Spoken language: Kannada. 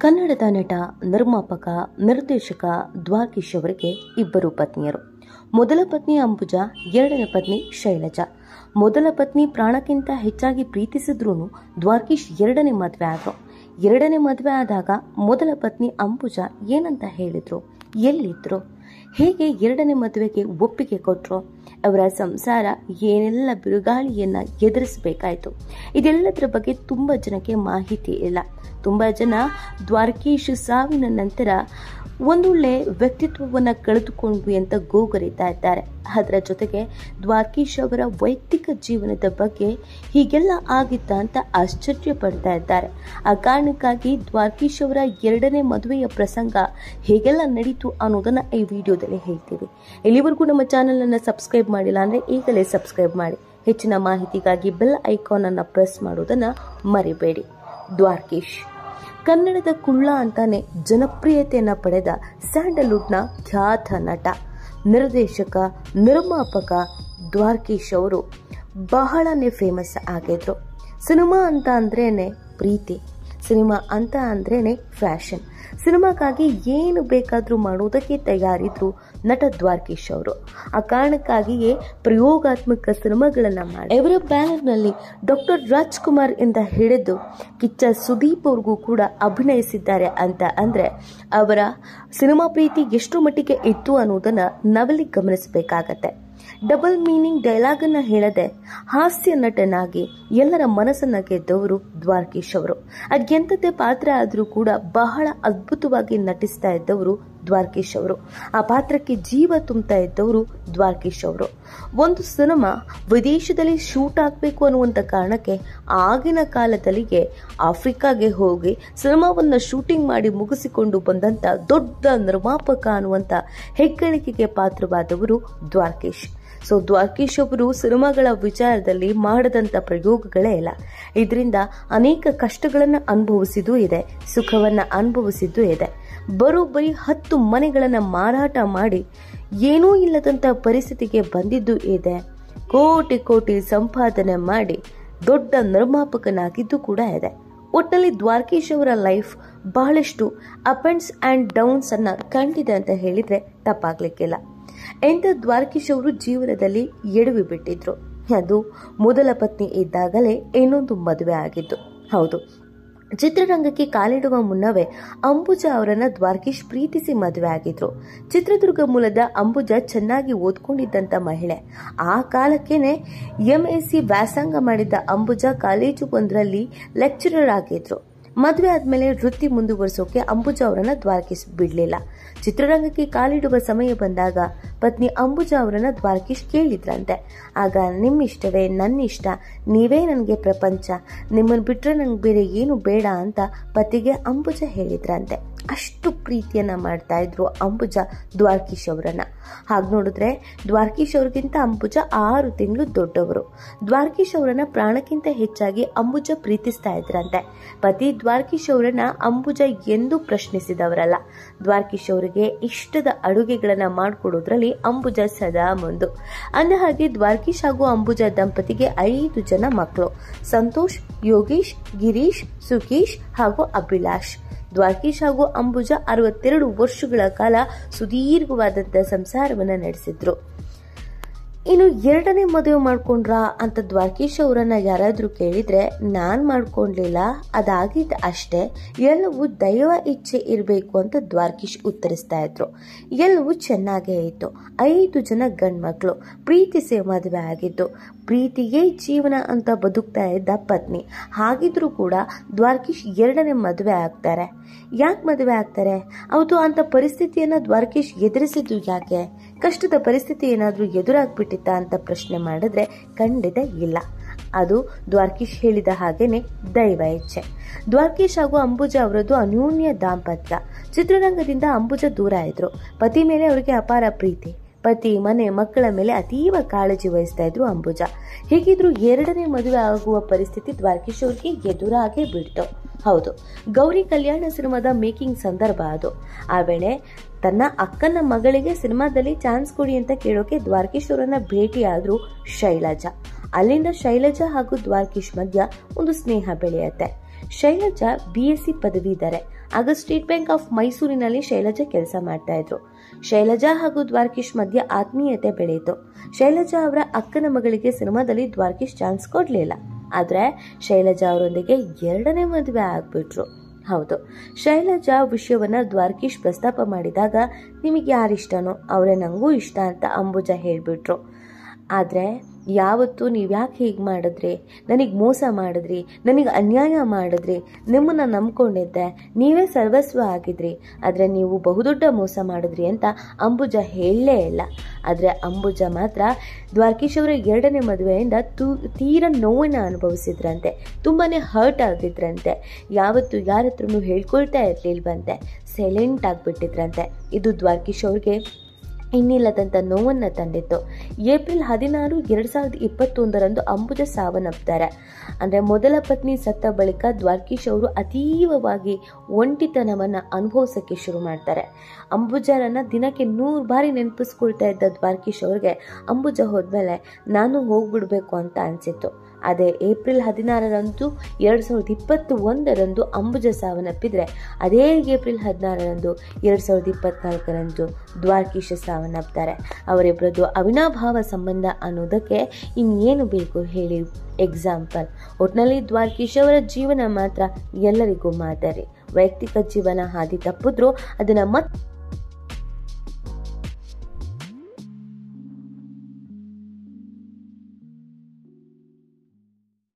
ಕನ್ನಡದ ನಟ, ನಿರ್ಮಾಪಕ, ನಿರ್ದೇಶಕ ದ್ವಾರಕೀಶ್ ಅವರಿಗೆ ಇಬ್ಬರು ಪತ್ನಿಯರು. ಮೊದಲ ಪತ್ನಿ ಅಂಬುಜಾ, ಎರಡನೇ ಪತ್ನಿ ಶೈಲಜಾ. ಮೊದಲ ಪತ್ನಿ ಪ್ರಾಣಕ್ಕಿಂತ ಹೆಚ್ಚಾಗಿ ಪ್ರೀತಿಸಿದ್ರೂ ದ್ವಾರಕೀಶ್ ಎರಡನೇ ಮದುವೆ ಆದ್ರು. ಎರಡನೇ ಮದುವೆ ಆದಾಗ ಮೊದಲ ಪತ್ನಿ ಅಂಬುಜಾ ಏನಂತ ಹೇಳಿದ್ರು, ಎಲ್ಲಿದ್ರು, ಹೇಗೆ ಎರಡನೇ ಮದುವೆಗೆ ಒಪ್ಪಿಗೆ ಕೊಟ್ಟರು, ಅವರ ಸಂಸಾರ ಏನೆಲ್ಲ ಬಿರುಗಾಳಿಯನ್ನ ಎದುರಿಸಬೇಕಾಯಿತು, ಇದೆಲ್ಲದರ ಬಗ್ಗೆ ತುಂಬ ಜನಕ್ಕೆ ಮಾಹಿತಿ ಇಲ್ಲ. ತುಂಬ ಜನ ದ್ವಾರಕೀಶ್ ಸಾವಿನ ನಂತರ ಒಂದೊಳ್ಳೆ ವ್ಯಕ್ತಿತ್ವವನ್ನು ಕಳೆದುಕೊಂಡ್ವಿ ಅಂತ ಗೋಗರಿತಾ ಇದ್ದಾರೆ. ಅದರ ಜೊತೆಗೆ ದ್ವಾರಕೀಶ್ ಅವರ ವೈಯಕ್ತಿಕ ಜೀವನದ ಬಗ್ಗೆ ಹೀಗೆಲ್ಲ ಆಗಿತ್ತ ಅಂತ ಆಶ್ಚರ್ಯ ಪಡ್ತಾ ಇದ್ದಾರೆ. ಆ ಕಾರಣಕ್ಕಾಗಿ ದ್ವಾರಕೀಶ್ ಅವರ ಎರಡನೇ ಮದುವೆಯ ಪ್ರಸಂಗ ಹೇಗೆಲ್ಲ ನಡೀತು ಅನ್ನೋದನ್ನ ಈ ವಿಡಿಯೋದಲ್ಲಿ ಹೇಳ್ತೀವಿ. ಇಲ್ಲಿವರೆಗೂ ನಮ್ಮ ಚಾನೆಲ್ ಅನ್ನು ಸಬ್ಸ್ಕ್ರೈಬ್ ಮಾಡಿಲ್ಲ ಅಂದ್ರೆ ಈಗಲೇ ಸಬ್ಸ್ಕ್ರೈಬ್ ಮಾಡಿ. ಹೆಚ್ಚಿನ ಮಾಹಿತಿಗಾಗಿ ಬೆಲ್ ಐಕಾನ್ ಅನ್ನು ಪ್ರೆಸ್ ಮಾಡೋದನ್ನ ಮರಿಬೇಡಿ. ದ್ವಾರಕೀಶ್ ಕನ್ನಡದ ಕುಳ್ಳ ಅಂತಾನೆ ಜನಪ್ರಿಯತೆಯನ್ನ ಪಡೆದ ಸ್ಯಾಂಡಲ್ವುಡ್ನ ಖ್ಯಾತ ನಟ, ನಿರ್ದೇಶಕ, ನಿರ್ಮಾಪಕ ದ್ವಾರಕೀಶ್ ಅವರು ಬಹಳನೇ ಫೇಮಸ್ ಆಗಿದ್ರು. ಸಿನಿಮಾ ಅಂತ ಅಂದ್ರೇನೆ ಪ್ರೀತಿ, ಸಿನಿಮಾ ಅಂತ ಅಂದ್ರೇನೆ ಫ್ಯಾಷನ್. ಸಿನಿಮಾಕ್ಕಾಗಿ ಏನು ಬೇಕಾದರೂ ಮಾಡೋದಕ್ಕೆ ತಯಾರಿದ್ರು ನಟ ದ್ವಾರಕೀಶ್ ಅವರು. ಆ ಕಾರಣಕ್ಕಾಗಿಯೇ ಪ್ರಯೋಗಾತ್ಮಕ ಸಿನಿಮಾಗಳನ್ನ ಮಾಡಿ ಇವರ ಬ್ಯಾನರ್ನಲ್ಲಿ ಡಾಕ್ಟರ್ ರಾಜ್ಕುಮಾರ್ ಇಂದ ಹಿಡಿದು ಕಿಚ್ಚ ಸುದೀಪ್ ಅವ್ರಿಗೂ ಕೂಡ ಅಭಿನಯಿಸಿದ್ದಾರೆ ಅಂತ ಅಂದ್ರೆ ಅವರ ಸಿನಿಮಾ ಪ್ರೀತಿ ಎಷ್ಟು ಮಟ್ಟಿಗೆ ಇತ್ತು ಅನ್ನೋದನ್ನ ನಾವಿಲ್ಲಿ ಗಮನಿಸಬೇಕಾಗತ್ತೆ. ಡಬಲ್ ಮೀನಿಂಗ್ ಡೈಲಾಗ್ ಅನ್ನ ಹೇಳದೆ ಹಾಸ್ಯ ನಟನಾಗಿ ಎಲ್ಲರ ಮನಸ್ಸನ್ನ ಗೆದ್ದವರು ದ್ವಾರಕೀಶ್ ಅವರು. ಅದೆಂಥದ್ದೇ ಪಾತ್ರ ಆದ್ರೂ ಕೂಡ ಬಹಳ ಅದ್ಭುತವಾಗಿ ನಟಿಸ್ತಾ ಇದ್ದವರು ದ್ವಾರಕೀಶ್ ಅವರು. ಆ ಪಾತ್ರಕ್ಕೆ ಜೀವ ತುಂಬ್ತಾ ಇದ್ದವರು ದ್ವಾರಕೀಶ್ ಅವರು. ಒಂದು ಸಿನಿಮಾ ವಿದೇಶದಲ್ಲಿ ಶೂಟ್ ಆಗಬೇಕು ಅನ್ನುವಂತ ಕಾರಣಕ್ಕೆ ಆಗಿನ ಕಾಲದಲ್ಲಿಗೆ ಆಫ್ರಿಕಾಗೆ ಹೋಗಿ ಸಿನಿಮಾವನ್ನ ಶೂಟಿಂಗ್ ಮಾಡಿ ಮುಗಿಸಿಕೊಂಡು ಬಂದಂತ ದೊಡ್ಡ ನಿರ್ಮಾಪಕ ಅನ್ನುವಂತ ಹೆಗ್ಗಳಿಕೆಗೆ ಪಾತ್ರವಾದವರು ದ್ವಾರಕೀಶ್. ಸೊ ದ್ವಾರಕೀಶ್ ಅವರು ಸಿನಿಮಾಗಳ ವಿಚಾರದಲ್ಲಿ ಮಾಡದಂತ ಪ್ರಯೋಗಗಳೇ ಇಲ್ಲ. ಇದರಿಂದ ಅನೇಕ ಕಷ್ಟಗಳನ್ನ ಅನುಭವಿಸಿದ್ದೂ ಇದೆ, ಸುಖವನ್ನ ಅನುಭವಿಸಿದ್ದೂ ಇದೆ. ಬರೋಬ್ಬರಿ 10 ಮನೆಗಳನ್ನ ಮಾರಾಟ ಮಾಡಿ ಏನೂ ಇಲ್ಲದಂತ ಪರಿಸ್ಥಿತಿಗೆ ಬಂದಿದ್ದು ಇದೆ. ಕೋಟಿ ಕೋಟಿ ಸಂಪಾದನೆ ಮಾಡಿ ದೊಡ್ಡ ನಿರ್ಮಾಪಕನಾಗಿದ್ದು ಕೂಡ ಇದೆ. ಒಟ್ಟಿನಲ್ಲಿ ದ್ವಾರಕೀಶ್ ಅವರ ಲೈಫ್ ಬಹಳಷ್ಟು ಅಪ್ಸ್ ಅಂಡ್ ಡೌನ್ಸ್ ಅನ್ನ ಕಂಡಿದೆ ಅಂತ ಹೇಳಿದ್ರೆ ತಪ್ಪಾಗ್ಲಿಕ್ಕಿಲ್ಲ. ಎಂತ ದ್ವಾರಕೀಶ್ ಅವರು ಜೀವನದಲ್ಲಿ ಎಡವಿ ಬಿಟ್ಟಿದ್ರು. ಅದು ಮೊದಲ ಪತ್ನಿ ಇದ್ದಾಗಲೇ ಇನ್ನೊಂದು ಮದುವೆ ಆಗಿದ್ದು. ಹೌದು, ಚಿತ್ರರಂಗಕ್ಕೆ ಕಾಲಿಡುವ ಮುನ್ನವೇ ಅಂಬುಜಾ ಅವರನ್ನ ದ್ವಾರಕೀಶ್ ಪ್ರೀತಿಸಿ ಮದುವೆ ಆಗಿದ್ರು. ಚಿತ್ರದುರ್ಗ ಮೂಲದ ಅಂಬುಜಾ ಚೆನ್ನಾಗಿ ಓದ್ಕೊಂಡಿದ್ದಂತ ಮಹಿಳೆ. ಆ ಕಾಲಕ್ಕೇನೆ MSc ವ್ಯಾಸಂಗ ಮಾಡಿದ್ದ ಅಂಬುಜಾ ಕಾಲೇಜು ಒಂದರಲ್ಲಿ ಲೆಕ್ಚರರ್ ಆಗಿದ್ರು. ಮದುವೆ ಆದ್ಮೇಲೆ ವೃತ್ತಿ ಮುಂದುವರಿಸೋಕೆ ಅಂಬುಜಾ ಅವರನ್ನ ದ್ವಾರಕೀಶ್ ಬಿಡ್ಲಿಲ್ಲ. ಚಿತ್ರರಂಗಕ್ಕೆ ಕಾಲಿಡುವ ಸಮಯ ಬಂದಾಗ ಪತ್ನಿ ಅಂಬುಜಾ ಅವರನ್ನ ದ್ವಾರಕೀಶ್ ಕೇಳಿದ್ರಂತೆ. ಆಗ ನಿಮ್ಮಿಷ್ಟವೇ ನನ್ನಿಷ್ಟ, ನೀವೇ ನನಗೆ ಪ್ರಪಂಚ, ನಿಮ್ಮನ್ನು ಬಿಟ್ರೆ ನಂಗೆ ಬೇರೆ ಏನು ಬೇಡ ಅಂತ ಪತಿಗೆ ಅಂಬುಜಾ ಹೇಳಿದ್ರಂತೆ. ಅಷ್ಟು ಪ್ರೀತಿಯನ್ನ ಮಾಡ್ತಾ ಇದ್ರು ಅಂಬುಜಾ ದ್ವಾರಕೀಶ್ ಅವರನ್ನ. ಹಾಗೆ ನೋಡಿದ್ರೆ ದ್ವಾರಕೀಶ್ ಅವ್ರಿಗಿಂತ ಅಂಬುಜಾ 6 ತಿಂಗಳು ದೊಡ್ಡವರು. ದ್ವಾರಕೀಶ್ ಅವರನ್ನ ಪ್ರಾಣಕ್ಕಿಂತ ಹೆಚ್ಚಾಗಿ ಅಂಬುಜಾ ಪ್ರೀತಿಸ್ತಾ ಇದ್ರಂತೆ. ಪತಿ ದ್ವಾರಕೀಶ್ ಅವರನ್ನ ಅಂಬುಜಾ ಎಂದೂ ಪ್ರಶ್ನಿಸಿದವರಲ್ಲ. ದ್ವಾರಕೀಶ್ ಅವರಿಗೆ ಇಷ್ಟದ ಅಡುಗೆಗಳನ್ನ ಮಾಡಿಕೊಡೋದ್ರಲ್ಲಿ ಅಂಬುಜಾ ಸದಾ ಮುಂದು. ಅಂದ ಹಾಗೆ ದ್ವಾರಕೀಶ್ ಹಾಗೂ ಅಂಬುಜಾ ದಂಪತಿಗೆ 5 ಜನ ಮಕ್ಕಳು: ಸಂತೋಷ್, ಯೋಗೇಶ್, ಗಿರೀಶ್, ಸುಕೇಶ್ ಹಾಗೂ ಅಭಿಲಾಷ್. ದ್ವಾರಕೀಶ್ ಹಾಗೂ ಅಂಬುಜಾ 62 ವರ್ಷಗಳ ಕಾಲ ಸುದೀರ್ಘವಾದಂತಹ ಸಂಸಾರವನ್ನ ನಡೆಸಿದ್ರು. ಇನ್ನು ಎರಡನೇ ಮದುವೆ ಮಾಡ್ಕೊಂಡ್ರ ಅಂತ ದ್ವಾರಕೀಶ್ ಅವರನ್ನ ಯಾರಾದ್ರೂ ಕೇಳಿದ್ರೆ, ನಾನ್ ಮಾಡ್ಕೊಂಡ್ಲಿಲ್ಲ, ಅದಾಗಿದ್ದ ಅಷ್ಟೇ, ಎಲ್ಲವೂ ದೈವ ಇಚ್ಛೆ ಇರಬೇಕು ಅಂತ ದ್ವಾರಕೀಶ್ ಉತ್ತರಿಸ್ತಾ ಇದ್ರು. ಎಲ್ಲವೂ ಚೆನ್ನಾಗೇ ಇತ್ತು. 5 ಜನ ಗಂಡ್ಮಕ್ಳು, ಪ್ರೀತಿಸಿ ಮದುವೆ ಆಗಿದ್ದು, ಪ್ರೀತಿಯೇ ಜೀವನ ಅಂತ ಬದುಕ್ತಾ ಇದ್ದ ಪತ್ನಿ. ಹಾಗಿದ್ರೂ ಕೂಡ ದ್ವಾರಕೀಶ್ ಎರಡನೇ ಮದುವೆ ಆಗ್ತಾರೆ. ಯಾಕೆ ಮದುವೆ ಆಗ್ತಾರೆ? ಹೌದು, ಅಂತ ಪರಿಸ್ಥಿತಿಯನ್ನ ದ್ವಾರಕೀಶ್ ಎದುರಿಸಿದ್ದು ಯಾಕೆ? ಕಷ್ಟದ ಪರಿಸ್ಥಿತಿ ಏನಾದ್ರೂ ಎದುರಾಗ್ಬಿಟ್ಟಿತ್ತ ಅಂತ ಪ್ರಶ್ನೆ ಮಾಡಿದ್ರೆ ಖಂಡಿತ ಇಲ್ಲ. ಅದು ದ್ವಾರಕೀಶ್ ಹೇಳಿದ ಹಾಗೇನೆ ದೈವ ಇಚ್ಛೆ. ದ್ವಾರಕೀಶ್ ಹಾಗೂ ಅಂಬುಜಾ ಅವರದ್ದು ಅನ್ಯೋನ್ಯ ದಾಂಪತ್ಯ. ಚಿತ್ರರಂಗದಿಂದ ಅಂಬುಜಾ ದೂರ ಇದ್ರು. ಪತಿ ಮೇಲೆ ಅವರಿಗೆ ಅಪಾರ ಪ್ರೀತಿ. ಪತಿ, ಮನೆ, ಮಕ್ಕಳ ಮೇಲೆ ಅತೀವ ಕಾಳಜಿ ವಹಿಸ್ತಾ ಇದ್ರು ಅಂಬುಜಾ. ಹೇಗಿದ್ರು ಎರಡನೇ ಮದುವೆ ಆಗುವ ಪರಿಸ್ಥಿತಿ ದ್ವಾರಕೀಶ್ ಅವರಿಗೆ ಎದುರಾಗೇ ಬಿಡ್ತು. ಹೌದು, ಗೌರಿ ಕಲ್ಯಾಣ ಸಿನಿಮಾದ ಮೇಕಿಂಗ್ ಸಂದರ್ಭ ಅದು. ಆ ವೇಳೆ ತನ್ನ ಅಕ್ಕನ ಮಗಳಿಗೆ ಸಿನಿಮಾದಲ್ಲಿ ಚಾನ್ಸ್ ಕೊಡಿ ಅಂತ ಕೇಳೋಕೆ ದ್ವಾರಕೀಶ್ ಅವರನ್ನ ಭೇಟಿಯಾದ್ರು ಶೈಲಜಾ. ಅಲ್ಲಿಂದ ಶೈಲಜಾ ಹಾಗೂ ದ್ವಾರಕೀಶ್ ಮಧ್ಯ ಒಂದು ಸ್ನೇಹ ಬೆಳೆಯುತ್ತೆ. ಶೈಲಜಾ BSc ಪದವೀಧರೆ. ಆಗ ಸ್ಟೇಟ್ ಬ್ಯಾಂಕ್ ಆಫ್ ಮೈಸೂರಿನಲ್ಲಿ ಶೈಲಜಾ ಕೆಲಸ ಮಾಡ್ತಾ ಇದ್ರು. ಶೈಲಜಾ ಹಾಗೂ ದ್ವಾರಕೀಶ್ ಮಧ್ಯೆ ಆತ್ಮೀಯತೆ ಬೆಳೆಯಿತು. ಶೈಲಜಾ ಅವರ ಅಕ್ಕನ ಮಗಳಿಗೆ ಸಿನಿಮಾದಲ್ಲಿ ದ್ವಾರಕೀಶ್ ಚಾನ್ಸ್ ಕೊಡ್ಲಿಲ್ಲ. ಆದ್ರೆ ಶೈಲಜಾ ಅವರೊಂದಿಗೆ 2ನೇ ಮದುವೆ ಆಗ್ಬಿಟ್ರು. ಹೌದು, ಶೈಲಜಾ ವಿಷಯವನ್ನ ದ್ವಾರಕೀಶ್ ಪ್ರಸ್ತಾಪ ಮಾಡಿದಾಗ ನಿಮಗೆ ಯಾರಿಷ್ಟನೋ ಅವರೇ ನಂಗೂ ಇಷ್ಟ ಅಂತ ಅಂಬುಜಾ ಹೇಳ್ಬಿಟ್ರು. ಆದ್ರೆ ಯಾವತ್ತು ನೀವ್ಯಾಕೆ ಹೀಗೆ ಮಾಡಿದ್ರಿ, ನನಗೆ ಮೋಸ ಮಾಡಿದ್ರಿ, ನನಗೆ ಅನ್ಯಾಯ ಮಾಡಿದ್ರಿ, ನಿಮ್ಮನ್ನ ನಂಬ್ಕೊಂಡಿದ್ದೆ, ನೀವೇ ಸರ್ವಸ್ವ ಆಗಿದ್ರಿ, ಆದ್ರೆ ನೀವು ಬಹುದೊಡ್ಡ ಮೋಸ ಮಾಡಿದ್ರಿ ಅಂತ ಅಂಬುಜಾ ಹೇಳಲೇ ಇಲ್ಲ. ಆದ್ರೆ ಅಂಬುಜಾ ಮಾತ್ರ ದ್ವಾರಕೀಶ್ ಅವರ 2ನೇ ಮದುವೆಯಿಂದ ತೀರಾ ನೋವನ್ನ ಅನುಭವಿಸಿದ್ರಂತೆ, ತುಂಬಾನೇ ಹರ್ಟ್ ಆಗಿದ್ರಂತೆ, ಯಾವತ್ತು ಯಾರ ಹತ್ರನೂ ಹೇಳ್ಕೊಳ್ತಾ ಇರ್ಲಿಲ್ವಂತೆ, ಸೈಲೆಂಟ್ ಆಗಿಬಿಟ್ಟಿದ್ರಂತೆ. ಇದು ದ್ವಾರಕೀಶ್ ಅವ್ರಿಗೆ ಇನ್ನಿಲ್ಲದಂಥ ನೋವನ್ನು ತಂದಿತ್ತು. ಏಪ್ರಿಲ್ 16, 2021 ಅಂಬುಜಾ ಸಾವನ್ನಪ್ತಾರೆ. ಅಂದರೆ ಮೊದಲ ಪತ್ನಿ ಸತ್ತ ಬಳಿಕ ದ್ವಾರಕೀಶ್ ಅವರು ಅತೀವವಾಗಿ ಒಂಟಿತನವನ್ನು ಅನುಭವಿಸೋಕ್ಕೆ ಶುರು ಮಾಡ್ತಾರೆ. ಅಂಬುಜಾರನ್ನ ದಿನಕ್ಕೆ 100 ಬಾರಿ ನೆನಪಿಸ್ಕೊಳ್ತಾ ಇದ್ದ ದ್ವಾರಕೀಶ್ ಅವ್ರಿಗೆ ಅಂಬುಜಾ ಹೋದ್ಮೇಲೆ ನಾನು ಹೋಗ್ಬಿಡ್ಬೇಕು ಅಂತ ಅನಿಸಿತ್ತು. ಅದೇ ಏಪ್ರಿಲ್ 16, 2021 ಅಂಬುಜಾ ಸಾವನ್ನಪ್ಪಿದ್ರೆ, ಅದೇ ಏಪ್ರಿಲ್ 16, 2024 ದ್ವಾರಕೀಶ್ ಸಾವನ್ನಪ್ತಾರೆ. ಅವರಿಬ್ಬರದ್ದು ಅವಿನಾಭಾವ ಸಂಬಂಧ ಅನ್ನೋದಕ್ಕೆ ಇನ್ನೇನು ಬೇಕು ಹೇಳಿ ಎಕ್ಸಾಂಪಲ್. ಒಟ್ನಲ್ಲಿ ದ್ವಾರಕೀಶ್ ಅವರ ಜೀವನ ಮಾತ್ರ ಎಲ್ಲರಿಗೂ ಮಾದರಿ. ವೈಯಕ್ತಿಕ ಜೀವನ ಹಾದಿ ತಪ್ಪಿದ್ರು ಅದನ್ನ